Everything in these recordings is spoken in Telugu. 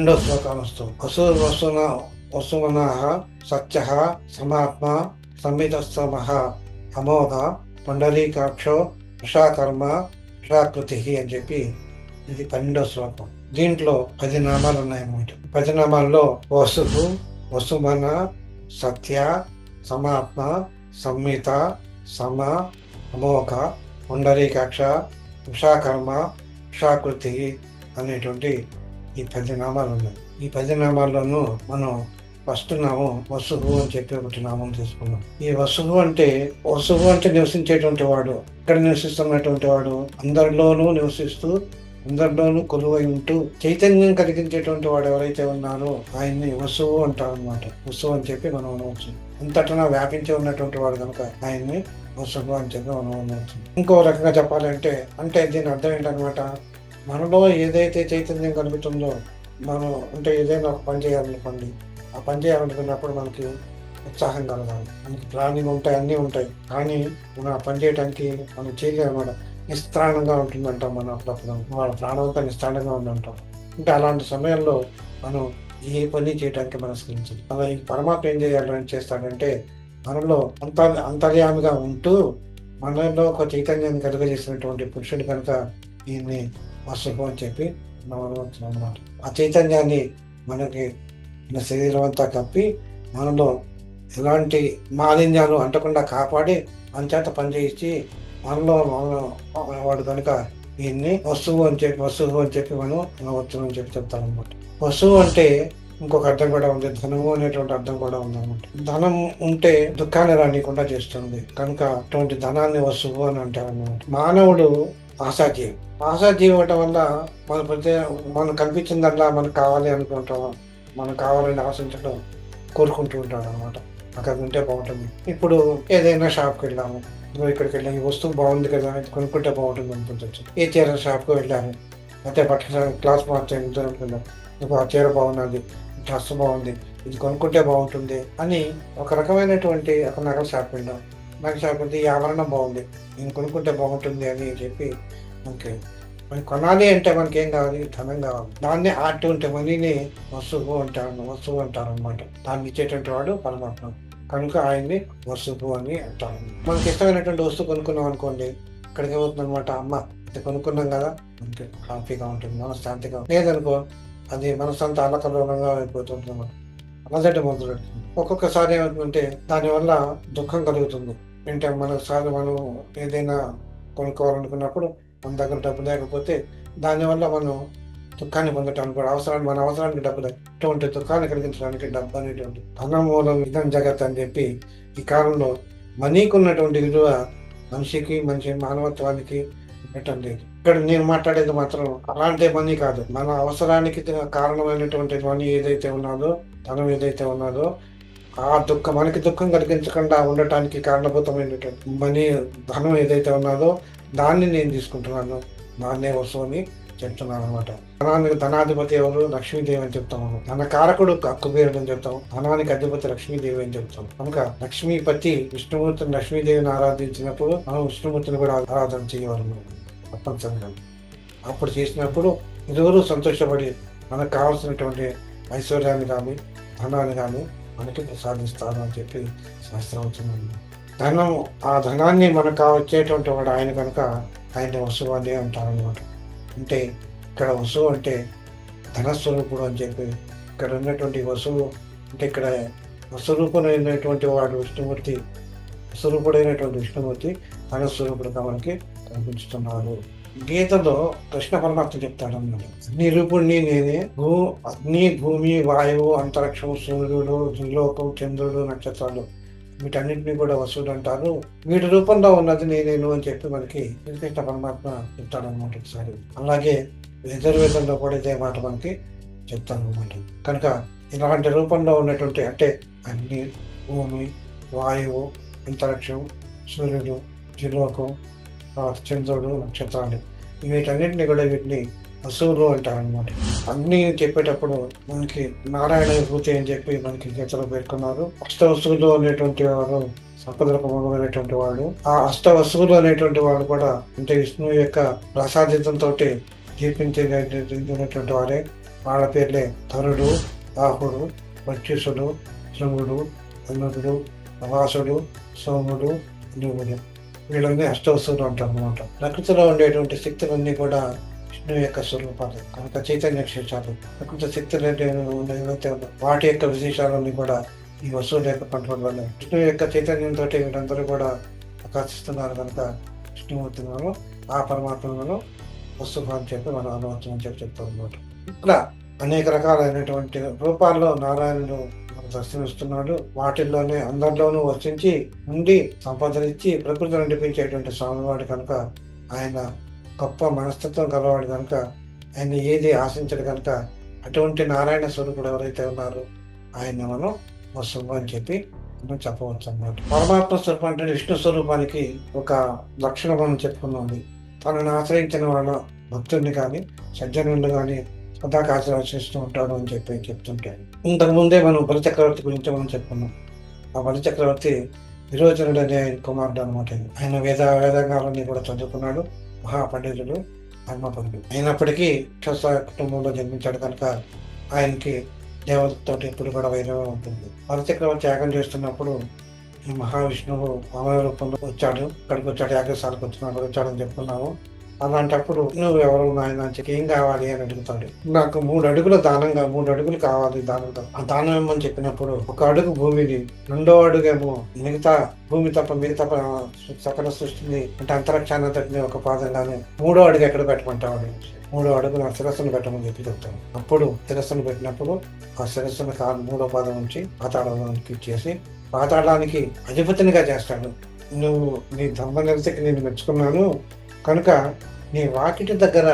రెండో శ్లోకానస్తు వసువనః సత్యః సమాత్మ సంవితస్తమః అమోఘ పుండరీకాక్షో వృషాకర్మ వృషాకృతి అని చెప్పి ఇది 12వ శ్లోకం. దీంట్లో 10 నామాలు ఉన్నాయన్నమాట. 10 నామాల్లో వసువు, వసుమన, సత్య, సమాత్మ, సంహిత, సమ, అమోఘ, పుండరీకాక్ష, వృషాకర్మ, వృషాకృతి అనేటువంటి ఈ 10 నామాలు ఉన్నాయి. ఈ 10 నామాల్లోనూ మనం ఫస్ట్ నామం వసువు అని చెప్పి ఒకటి నామం తీసుకున్నాం. ఈ వసువు అంటే నివసించేటువంటి వాడు, ఇక్కడ నివసిస్తున్నటువంటి వాడు, అందరిలోనూ నివసిస్తూ అందరిలోనూ కొలువై ఉంటూ చైతన్యం కలిగించేటువంటి వాడు ఎవరైతే ఉన్నారో ఆయన్ని వసువు అంటారు అనమాట. వసువు అని చెప్పి మనం అనవచ్చు. అంతటా వ్యాపించి ఉన్నటువంటి వాడు కనుక ఆయన్ని వసువు అని చెప్పి మనం అనవచ్చు. ఇంకో రకంగా చెప్పాలంటే దీని అర్థం ఏంటనమాట, మనలో ఏదైతే చైతన్యం కలుగుతుందో, మనం ఏదైనా ఒక పని చేయాలనుకోండి, ఆ పని చేయాలనుకున్నప్పుడు మనకి ఉత్సాహం కలగాలి, మనకి ప్లానింగ్ ఉంటాయి, అన్నీ ఉంటాయి. కానీ మనం ఆ పని చేయడానికి మనం చేయలేమన్నమాట. నిస్త్రాణంగా ఉంటుందంటాం మనం అప్పుడప్పుడు, వాళ్ళ ప్రాణం అంతా నిస్త్రాణంగా ఉందంటాం. అలాంటి సమయంలో మనం ఏ పని చేయడానికి మనస్కరించాలి. అలా ఈ పరమాత్మ ఏం చేస్తాడంటే మనలో అంతర్యామిగా ఉంటూ మనలో ఒక చైతన్యాన్ని కలుగజేసినటువంటి పురుషుడు కనుక ఈయన్ని వసువు అని చెప్పి మనం అనుకుంటున్నాం అన్నమాట. ఆ చైతన్యాన్ని మనకి మన శరీరం అంతా కప్పి మనలో ఎలాంటి మాలిన్యాలు అంటకుండా కాపాడి మన చేత పనిచేసి మనలో వాడు కనుక ఈయన్ని వస్తువు అని చెప్పి మనం అనవచ్చు అని చెప్పి చెప్తాను అనమాట. వస్తువు అంటే ఇంకొక అర్థం కూడా ఉంది, ధనము అనేటువంటి అర్థం కూడా ఉంది అనమాట. ధనం ఉంటే దుఃఖాన్ని రానికుండా చేస్తుంది కనుక అటువంటి ధనాన్ని వస్తువు అని అంటారు అన్నమాట. మానవుడు ఆశాజీవి అవటం వల్ల మనం కనిపించిందల్లా మనకు కావాలి అనుకుంటాం, మనకు కావాలని ఆశించడం కోరుకుంటూ ఉంటాడు అనమాట. నాకు అది ఉంటే బాగుంటుంది. ఇప్పుడు ఏదైనా షాప్కి వెళ్ళాము, ఇక్కడికి వెళ్ళాము, ఈ వస్తువు బాగుంది కదా, ఇది కొనుక్కుంటే బాగుంటుంది అనుకుంటచ్చు. ఏ చీర షాప్కి వెళ్ళాము, అయితే బట్టల క్లాస్ మార్చాను అనుకున్నాం, ఇప్పుడు ఆ చీర బాగున్నది, డ్రెస్ బాగుంది, ఇది కొనుక్కుంటే బాగుంటుంది అని ఒక రకమైనటువంటి ఒక నగల షాప్ వెళ్ళాం. నగల షాప్ వెళ్తే ఈ ఆభరణం బాగుంది, నేను కొనుక్కుంటే బాగుంటుంది అని చెప్పి మనకి కొనాలి అంటే మనకి ఏం కావాలి, ధనం కావాలి. దాన్ని అటువంటి మనీని వస్తువు అంటారు అనమాట. దాన్ని ఇచ్చేటువంటి వాడు పరమాత్మ కనుక ఆయన్ని వస్తువు అని అంటారు. మనకి ఇష్టమైనటువంటి వస్తువు కొనుక్కున్నాం అనుకోండి, ఇక్కడికి ఏమవుతుంది అనమాట, అమ్మ ఇది కొనుక్కున్నాం కదా, మనకి హ్యాపీగా ఉంటుంది, మనశ్శాంతిగా. లేదనుకో అది మనసంతా అల్లకల్లోలంగా అయిపోతుంది అనమాట, అలజడి మొదలు పెడుతుంది. ఒక్కొక్కసారి ఏమవుతుందంటే దానివల్ల దుఃఖం కలుగుతుంది. అంటే మనం ఏదైనా కొనుక్కోవాలనుకున్నప్పుడు మన దగ్గర డబ్బు లేకపోతే దానివల్ల మనం దుఃఖాన్ని పొందటానికి కూడా మన అవసరానికి డబ్బు లేదు. ఇటువంటి దుఃఖాన్ని కలిగించడానికి డబ్బు అనేటువంటి ధనమూలం ఇదం జగత్ అని చెప్పి ఈ కాలంలో మనీకి ఉన్నటువంటి విలువ మనిషి మానవత్వానికి ఉండటం లేదు. ఇక్కడ నేను మాట్లాడేది మాత్రం అలాంటి మనీ కాదు, మన అవసరానికి కారణమైనటువంటి మనీ ఏదైతే ఉన్నదో, ధనం ఏదైతే ఉన్నదో, ఆ మనకి దుఃఖం కలిగించకుండా ఉండటానికి కారణభూతమైనటువంటి మనీ ధనం ఏదైతే ఉన్నదో దాన్ని నేను తీసుకుంటున్నాను, దాన్నే వస్తువు అని చెప్తున్నాను అనమాట. ధనాధిపతి ఎవరు? లక్ష్మీదేవి అని చెప్తాము. ధన కారకుడు కుబేరుడు అని చెప్తాం, ధనానికి అధిపతి లక్ష్మీదేవి అని చెప్తాం. కనుక లక్ష్మీపతి విష్ణుమూర్తిని లక్ష్మీదేవిని ఆరాధించినప్పుడు మనం విష్ణుమూర్తిని కూడా ఆరాధన చేయగలము తప్పనిసరిగా. అప్పుడు చేసినప్పుడు ఇరువురు సంతోషపడి మనకు కావాల్సినటువంటి ఐశ్వర్యాన్ని కానీ ధనాన్ని కానీ మనకి ప్రసాదిస్తారు అని చెప్పి శాస్త్రం వచ్చింది. ఆ ధనాన్ని మనకు వచ్చేటువంటి వాడు ఆయన కనుక ఆయన వస్తువు అని అంటారనమాట. అంటే ఇక్కడ వస్తువు అంటే ధనస్వరూపుడు అని చెప్పి ఇక్కడ ఉన్నటువంటి వస్తువు అంటే ఇక్కడ వస్తురూపుడైనటువంటి వాడు విష్ణుమూర్తి, ధనస్వరూపుడుగా మనకి కనిపించుతున్నారు. గీతలో కృష్ణ పరమాత్మ చెప్తాడన్నమాట, అగ్ని రూపుణ్ణి నేనే, అగ్ని, భూమి, వాయువు, అంతరిక్షం, సూర్యుడు, త్రిలోకం, చంద్రుడు, నక్షత్రాలు వీటన్నింటినీ కూడా వస్తువులు అంటారు, వీటి రూపంలో ఉన్నది నేనేను అని చెప్పి మనకి శ్రీకృష్ణ పరమాత్మ చెప్తాడనమాట ఒకసారి. అలాగే యజుర్వేదంలో కూడా ఇదే మాట మనకి చెప్తాను అనమాట. కనుక ఇలాంటి రూపంలో ఉన్నటువంటి అంటే అగ్ని, భూమి, వాయువు, అంతరిక్షం, సూర్యుడు, త్రిలోకం, చంద్రుడు, నక్షత్రాలు వీటన్నింటినీ కూడా వీటిని వస్తువులు అంటారనమాట. అన్ని చెప్పేటప్పుడు మనకి నారాయణ విభూతి అని చెప్పి మనకి గీతలో పేర్కొన్నారు. అష్ట వస్తువులు అనేటువంటి వాడు సంపదలకమైనటువంటి వాడు. ఆ అష్ట వస్తువులు అనేటువంటి వాడు కూడా అంటే విష్ణువు యొక్క ప్రసాదితంతో దీపించేటువంటి వారే వాళ్ళ పేర్లే తరుడు, రాహుడు, వచ్చుసుడు, శృంగుడు, ధనుడు, వాసుడు, సోముడు, నువ్వుడు. వీళ్ళని అష్టవస్తువులు అంటారు అనమాట. ప్రకృతిలో ఉండేటువంటి శక్తులన్నీ కూడా విష్ణువు యొక్క స్వరూపాలు కనుక చైతన్య క్షేత్రాలు. ప్రకృతి శక్తులు ఏవైతే వాటి యొక్క విశేషాలన్నీ కూడా ఈ వస్తువుల యొక్క కంట్రోల్ వల్ల విష్ణువు యొక్క చైతన్యంతో వీళ్ళందరూ కూడా ప్రకాశిస్తున్నారు కనుక విష్ణుమూర్తి మనం ఆ పరమాత్మలో వస్తువు అని చెప్పి మనం అనువచ్చు అని చెప్పి చెప్తాం అనమాట. ఇక్కడ అనేక రకాలైనటువంటి రూపాల్లో నారాయణుడు దర్శనమిస్తున్నాడు. వాటిల్లోనే అందరిలోనూ వర్తించి ఉండి సంపాదనిచ్చి ప్రకృతి నడిపించేటువంటి స్వామివాడు కనుక ఆయన గొప్ప మనస్తత్వం గలవాడు కనుక ఆయన ఏది ఆశించడు కనుక అటువంటి నారాయణ స్వరూపుడు ఎవరైతే ఉన్నారో ఆయన మనం వస్తువు అని చెప్పి మనం చెప్పవచ్చు అన్నమాట. పరమాత్మ స్వరూపం అంటే విష్ణు స్వరూపానికి ఒక లక్షణం మనం చెప్పుకున్నది. తనను ఆశ్రయించిన వాళ్ళ భక్తుడిని కానీ సజ్జనుడిని కానీ సదాకాశ ఆశ్రయిస్తూ ఉంటాడు అని చెప్పి చెప్తుంటాడు. ఇంతకుముందే మనం బలిచక్రవర్తి గురించి మనం చెప్పుకున్నాం. ఆ బలిచక్రవర్తి విరోచనుడు అనే కుమారుడు అనమాట. ఆయన వేదంగాలన్నీ కూడా చదువుకున్నాడు. మహాపండితుడు, ధర్మపండితుడు అయినప్పటికీ క్షత్రియ కుటుంబంలో జన్మించాడు కనుక ఆయనకి దేవతతో ఎప్పుడు కూడా వైరవం ఉంటుంది. బలిచక్రవర్తి యాగం చేస్తున్నప్పుడు ఈ మహావిష్ణువు మానవ రూపంలో వచ్చాడు. ఇక్కడికి వచ్చాడు, యాగశాలకు వచ్చాడని చెప్పుకున్నాము. అలాంటప్పుడు నువ్వు ఎవరు నాయన ఏం కావాలి అని అడుగుతాడు. నాకు 3 అడుగుల దానంగా 3 అడుగులు కావాలి దానంగా. ఆ దానం ఏమని చెప్పినప్పుడు 1 అడుగు భూమిని, 2వ అడుగేమో మిగతా భూమి తప్ప మిగతా సకల సృష్టిని అంటే అంతరిక్షాన్ని ఒక పాదంగానే 3వ అడుగు ఎక్కడ పెట్టమంటావు? 3వ అడుగు నా శిరస్సును పెట్టమని చెప్పి చెప్తాను. అప్పుడు శిరస్సును పెట్టినప్పుడు ఆ శిరస్సును 3వ పాదం నుంచి పాతాళానికి ఇచ్చేసి పాతాళానికి అధిపతినిగా చేస్తాడు. నువ్వు నీ ధర్మ నిరతికి నేను మెచ్చుకున్నాను కనుక నీ వాకిటి దగ్గర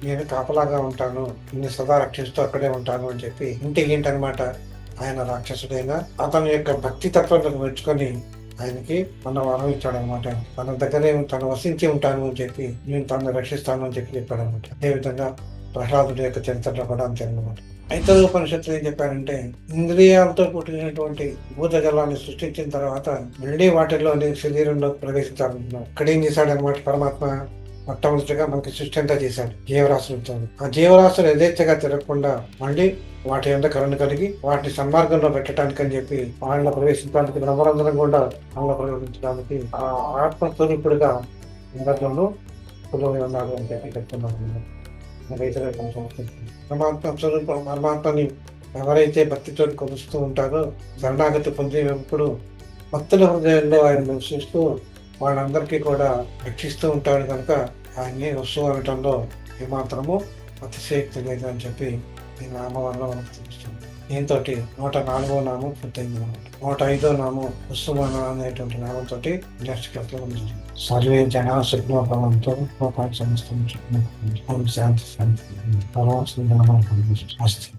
నేను కాపలాగా ఉంటాను, నిన్ను సదా రక్షిస్తూ అక్కడే ఉంటాను అని చెప్పి ఏంటనమాట. ఆయన రాక్షసుడైనా అతని యొక్క భక్తి తత్వాలను మెచ్చుకొని ఆయనకి మన వరం ఇచ్చాడనమాట. తన దగ్గరే తను వసించి ఉంటాను అని చెప్పి నేను తనను రక్షిస్తాను అని చెప్పి చెప్పాడనమాట. అదేవిధంగా ప్రహ్లాదుడి యొక్క చరిత్రలో కూడా అంతే అనమాట. ఐతర ఉపనిషత్తులు ఏం చెప్పారంటే ఇంద్రియాలతో పుట్టినటువంటి భూతజలాన్ని సృష్టించిన తర్వాత మళ్ళీ వాటిల్లోని శరీరంలోకి ప్రవేశించాలనుకున్నాడు. ఇక్కడ ఏం చేశాడనమాట పరమాత్మ మొట్టమొదటిగా మనకి సృష్టి అంతా చేశాడు జీవరాశులతో. ఆ జీవరాశులు యథేచ్ఛగా తిరగకుండా మళ్ళీ వాటి యొక్క కరుణ కలిగి వాటిని సన్మార్గంలో పెట్టడానికి అని చెప్పి వాళ్ళ ప్రవేశించడానికి బ్రహ్మరంధ్రం కూడా వాళ్ళ ప్రవేశించడానికి ఆ ఆత్మస్వరూపుడుగా అందరిలోనూ పులోని ఉన్నాడు అని చెప్పి చెప్తున్నాను. పరమాత్మ స్వరూపం పరమాత్మని ఎవరైతే భక్తితో కొలుస్తూ ఉంటారో శరణాగతి పొందినప్పుడు భక్తుల హృదయంలో ఆయన నివసిస్తూ వాళ్ళందరికీ కూడా రక్షిస్తూ ఉంటాడు కనుక ఆయన్ని వస్తువు అనటంలో ఏమాత్రము అతిశయక్తి లేదు అని చెప్పి ఈ నామవల్ల మనకు తెలుస్తుంది. దీంతో 104వ నామం పూర్తయింది అనమాట. 105వ నామం వస్తువన అనేటువంటి నామంతో నెక్స్ట్ ఉంది. సర్వే జనా సుఖ భవంతు సమస్తం శాంతి శాంతి పరమాత్మ నామాలు అస్తి.